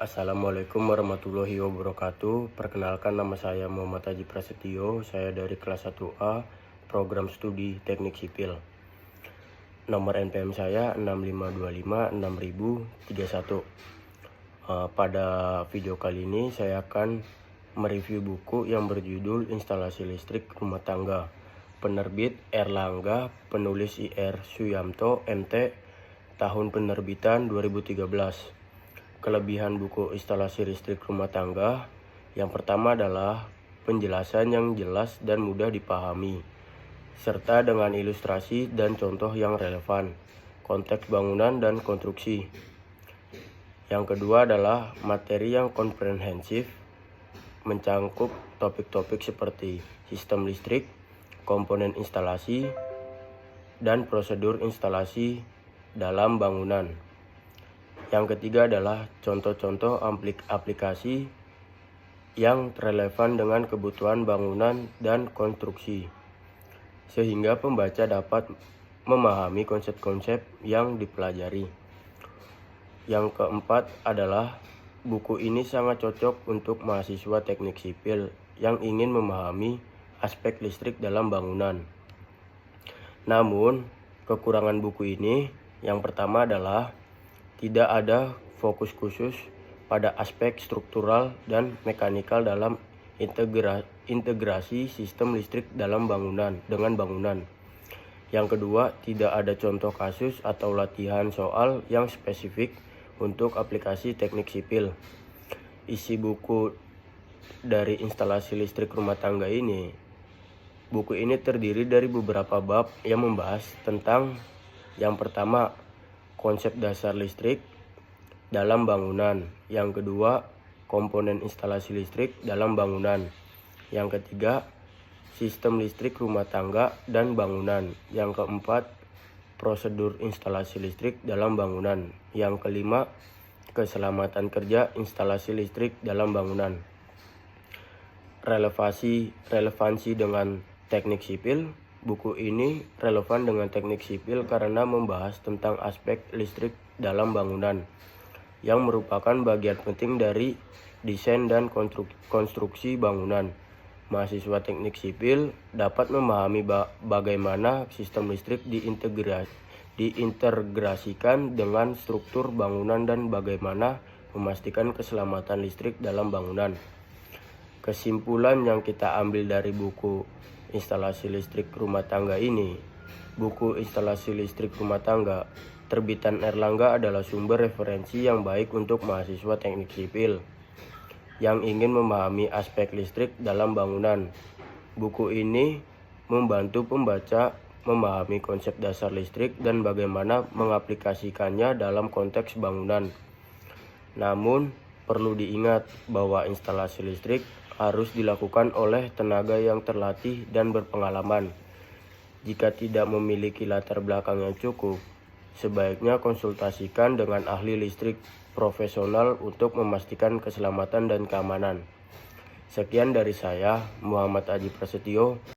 Assalamualaikum warahmatullahi wabarakatuh. Perkenalkan, nama saya Muhammad Haji Prasetyo. Saya dari kelas 1A Program Studi Teknik Sipil. Nomor NPM saya 65256031. Pada video kali ini saya akan mereview buku yang berjudul Instalasi Listrik Rumah Tangga, penerbit Erlangga, penulis IR Suyamto MT, tahun penerbitan 2013. Kelebihan buku instalasi listrik rumah tangga yang pertama adalah penjelasan yang jelas dan mudah dipahami, serta dengan ilustrasi dan contoh yang relevan, konteks bangunan dan konstruksi. Yang kedua adalah materi yang komprehensif, mencangkup topik-topik seperti sistem listrik, komponen instalasi, dan prosedur instalasi dalam bangunan. Yang ketiga adalah contoh-contoh aplikasi yang relevan dengan kebutuhan bangunan dan konstruksi, sehingga pembaca dapat memahami konsep-konsep yang dipelajari. Yang keempat adalah buku ini sangat cocok untuk mahasiswa teknik sipil yang ingin memahami aspek listrik dalam bangunan. Namun, kekurangan buku ini yang pertama adalah tidak ada fokus khusus pada aspek struktural dan mekanikal dalam integrasi sistem listrik dalam bangunan dengan bangunan. Yang kedua, tidak ada contoh kasus atau latihan soal yang spesifik untuk aplikasi teknik sipil. Isi buku dari instalasi listrik rumah tangga ini, buku ini terdiri dari beberapa bab yang membahas tentang yang pertama, konsep dasar listrik dalam bangunan. Yang kedua, komponen instalasi listrik dalam bangunan. Yang ketiga, sistem listrik rumah tangga dan bangunan. Yang keempat, prosedur instalasi listrik dalam bangunan. Yang kelima, keselamatan kerja instalasi listrik dalam bangunan. Relevansi dengan teknik sipil. Buku ini relevan dengan teknik sipil karena membahas tentang aspek listrik dalam bangunan, yang merupakan bagian penting dari desain dan konstruksi bangunan. Mahasiswa teknik sipil dapat memahami bagaimana sistem listrik diintegrasikan dengan struktur bangunan dan bagaimana memastikan keselamatan listrik dalam bangunan. Kesimpulan yang kita ambil dari buku instalasi listrik rumah tangga ini, buku instalasi listrik rumah tangga terbitan Erlangga adalah sumber referensi yang baik untuk mahasiswa teknik sipil yang ingin memahami aspek listrik dalam bangunan. Buku ini membantu pembaca memahami konsep dasar listrik dan bagaimana mengaplikasikannya dalam konteks bangunan. Namun, perlu diingat bahwa instalasi listrik harus dilakukan oleh tenaga yang terlatih dan berpengalaman. Jika tidak memiliki latar belakang yang cukup, sebaiknya konsultasikan dengan ahli listrik profesional untuk memastikan keselamatan dan keamanan. Sekian dari saya, Muhammad Haji Prasetyo.